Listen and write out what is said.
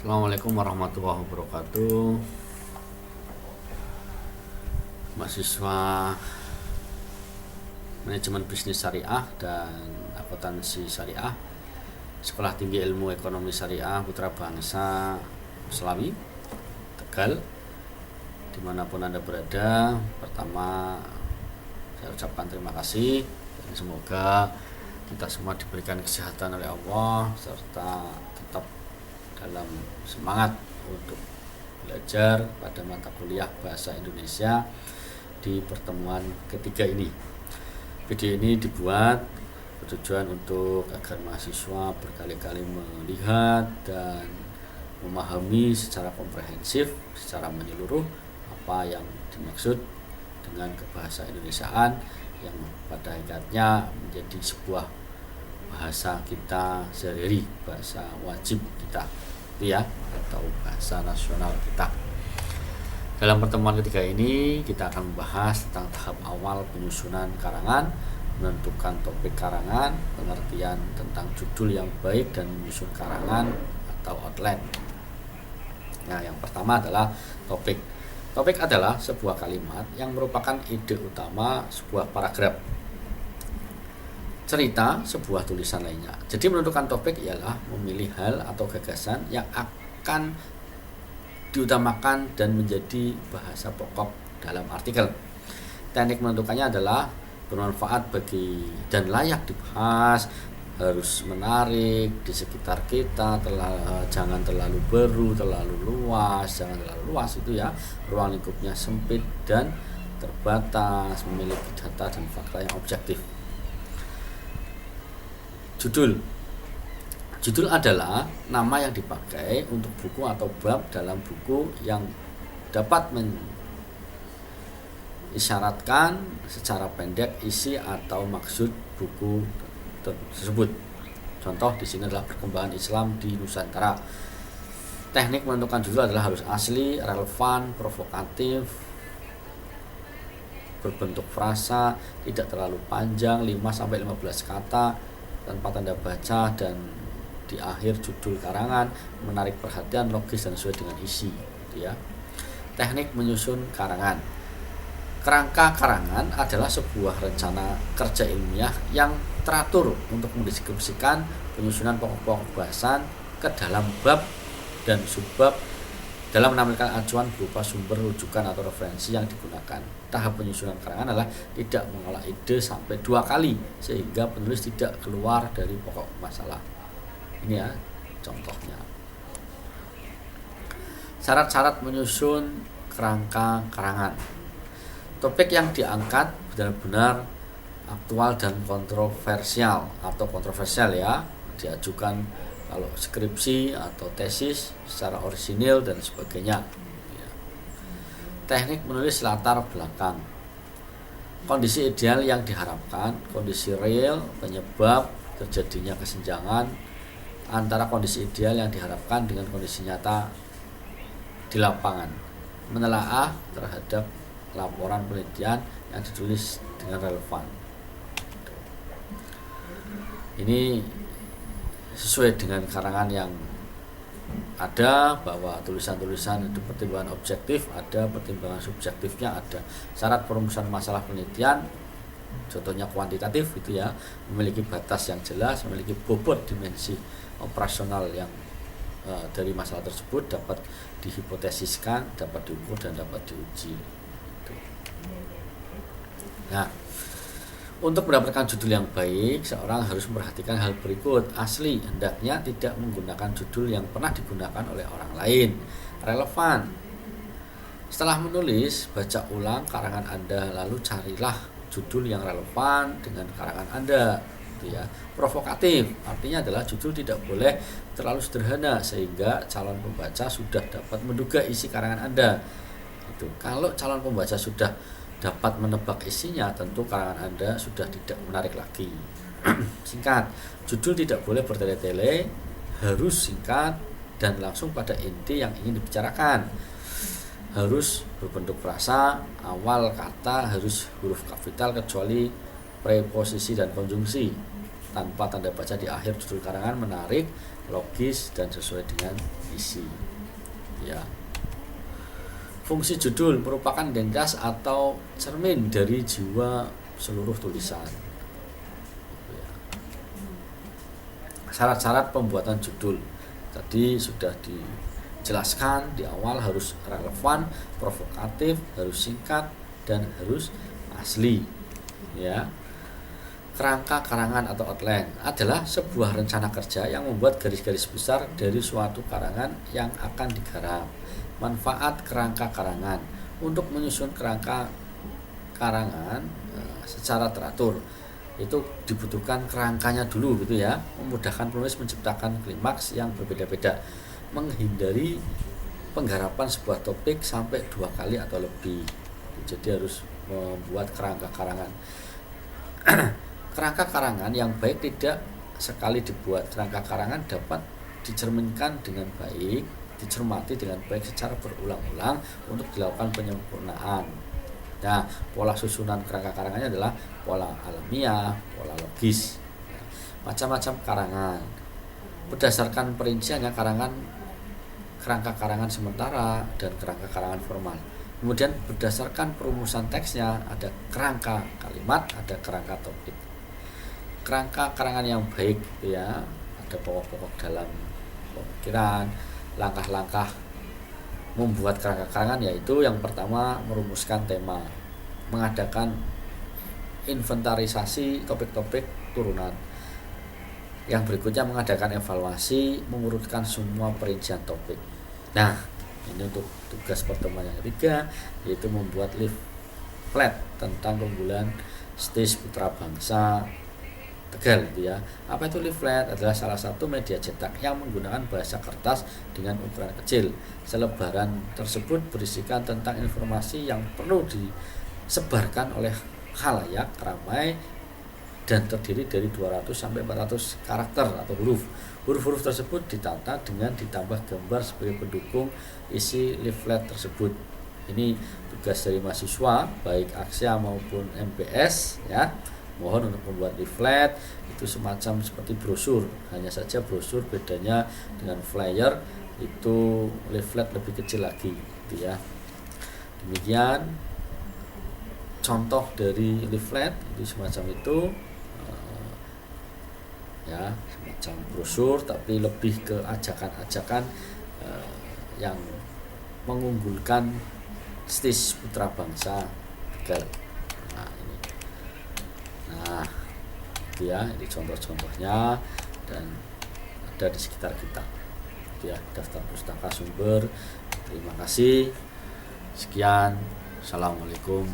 Assalamualaikum warahmatullahi wabarakatuh. Mahasiswa Manajemen Bisnis Syariah dan Akuntansi Syariah Sekolah Tinggi Ilmu Ekonomi Syariah Putra Bangsa Slawi Tegal, dimanapun Anda berada. Pertama, saya ucapkan terima kasih dan semoga kita semua diberikan kesehatan oleh Allah serta tetap dalam semangat untuk belajar pada mata kuliah Bahasa Indonesia di pertemuan ketiga ini. Video ini dibuat bertujuan untuk agar mahasiswa berkali-kali melihat dan memahami secara komprehensif, secara menyeluruh apa yang dimaksud dengan kebahasa Indonesiaan yang pada hakikatnya menjadi sebuah bahasa kita sehari-hari, bahasa wajib kita itu ya, atau bahasa nasional kita. Dalam pertemuan ketiga ini kita akan membahas tentang tahap awal penyusunan karangan, menentukan topik karangan, pengertian tentang judul yang baik dan menyusun karangan atau outline. Nah, yang pertama adalah topik. Topik adalah sebuah kalimat yang merupakan ide utama sebuah paragraf, cerita sebuah tulisan lainnya. Jadi menentukan topik ialah memilih hal atau gagasan yang akan diutamakan dan menjadi bahasa pokok dalam artikel. Teknik menentukannya adalah bermanfaat bagi dan layak dibahas, harus menarik di sekitar kita, jangan terlalu baru, terlalu luas, jangan terlalu luas itu ya, ruang lingkupnya sempit dan terbatas, memiliki data dan fakta yang objektif. Judul adalah nama yang dipakai untuk buku atau bab dalam buku yang dapat mengisyaratkan secara pendek isi atau maksud buku tersebut. Contoh di sini adalah perkembangan Islam di Nusantara. Teknik menentukan judul adalah harus asli, relevan, provokatif, berbentuk frasa, tidak terlalu panjang, 5-15 kata, tanpa tanda baca, dan di akhir judul karangan menarik perhatian, logis dan sesuai dengan isi gitu ya. Teknik menyusun karangan. Kerangka karangan adalah sebuah rencana kerja ilmiah yang teratur untuk mendeskripsikan penyusunan pokok-pokok bahasan ke dalam bab dan subbab dalam menampilkan acuan berupa sumber rujukan atau referensi yang digunakan. Tahap penyusunan karangan adalah tidak mengolah ide sampai 2 kali sehingga penulis tidak keluar dari pokok masalah. Ini ya contohnya. Syarat-syarat menyusun kerangka karangan. Topik yang diangkat benar-benar aktual dan kontroversial ya, diajukan kalau skripsi atau tesis secara orisinil dan sebagainya. Teknik menulis latar belakang. Kondisi ideal yang diharapkan, kondisi real, penyebab terjadinya kesenjangan antara kondisi ideal yang diharapkan dengan kondisi nyata di lapangan. Menelaah terhadap laporan penelitian yang ditulis dengan relevan. Ini sesuai dengan karangan yang ada, bahwa tulisan-tulisan itu pertimbangan objektif ada, pertimbangan subjektifnya ada. Syarat perumusan masalah penelitian, contohnya kuantitatif itu ya, memiliki batas yang jelas, memiliki bobot dimensi operasional yang dari masalah tersebut dapat dihipotesiskan, dapat diukur dan dapat diuji. Nah, untuk mendapatkan judul yang baik, seorang harus memperhatikan hal berikut. Asli, hendaknya tidak menggunakan judul yang pernah digunakan oleh orang lain. Relevan. Setelah menulis, baca ulang karangan Anda, lalu carilah judul yang relevan dengan karangan Anda. Gitu ya. Provokatif, artinya adalah judul tidak boleh terlalu sederhana sehingga calon pembaca sudah dapat menduga isi karangan Anda. Itu. Kalau calon pembaca sudah dapat menebak isinya, tentu karangan Anda sudah tidak menarik lagi. Singkat, judul tidak boleh bertele-tele, harus singkat dan langsung pada inti yang ingin dibicarakan. Harus berbentuk frasa, awal kata harus huruf kapital kecuali preposisi dan konjungsi. tanpa tanda baca di akhir judul karangan, menarik, logis, dan sesuai dengan isi. Ya. Fungsi judul merupakan identitas atau cermin dari jiwa seluruh tulisan. Ya. Syarat-syarat pembuatan judul tadi sudah dijelaskan di awal, harus relevan, provokatif, harus singkat, dan harus asli. Ya. Kerangka karangan atau outline adalah sebuah rencana kerja yang membuat garis-garis besar dari suatu karangan yang akan digarap. Manfaat kerangka karangan untuk menyusun kerangka karangan secara teratur itu dibutuhkan kerangkanya dulu gitu ya, memudahkan penulis menciptakan klimaks yang berbeda-beda, menghindari penggarapan sebuah topik sampai 2 kali atau lebih. Jadi harus membuat kerangka karangan. Kerangka karangan yang baik tidak sekali dibuat. Kerangka karangan dapat dicerminkan dengan baik, dicermati dengan baik secara berulang-ulang untuk dilakukan penyempurnaan. Nah, pola susunan kerangka karangannya adalah pola alamiah, pola logis. Macam-macam karangan. Berdasarkan perinciannya kerangka karangan sementara dan kerangka karangan formal. Kemudian berdasarkan perumusan teksnya ada kerangka kalimat, ada kerangka topik. Kerangka karangan yang baik ya, ada pokok-pokok dalam pemikiran, langkah-langkah membuat kerangka karangan, yaitu yang pertama merumuskan tema, mengadakan inventarisasi topik-topik turunan. Yang berikutnya mengadakan evaluasi, mengurutkan semua perincian topik. Nah, ini untuk tugas pertemuan yang ketiga, yaitu membuat leaflet tentang keunggulan STIS Putra Bangsa Tegal gitu ya. Apa itu leaflet? Adalah salah satu media cetak yang menggunakan bahasa kertas dengan ukuran kecil. Selebaran tersebut berisikan tentang informasi yang perlu disebarkan oleh khalayak ramai dan terdiri dari 200 sampai 400 karakter atau huruf. Huruf-huruf tersebut ditata dengan ditambah gambar sebagai pendukung isi leaflet tersebut. Ini tugas dari mahasiswa baik Aksya maupun MPS ya. Mohon untuk membuat leaflet itu semacam seperti brosur, hanya saja brosur bedanya dengan flyer itu leaflet lebih kecil lagi gitu ya. Demikian contoh dari leaflet itu semacam itu ya, semacam brosur tapi lebih ke ajakan-ajakan yang mengunggulkan STIS Putra Bangsa Tegal. Nah, itu ya, ini contoh-contohnya dan ada di sekitar kita. Itu ya, daftar pustaka sumber. Terima kasih. Sekian. Assalamualaikum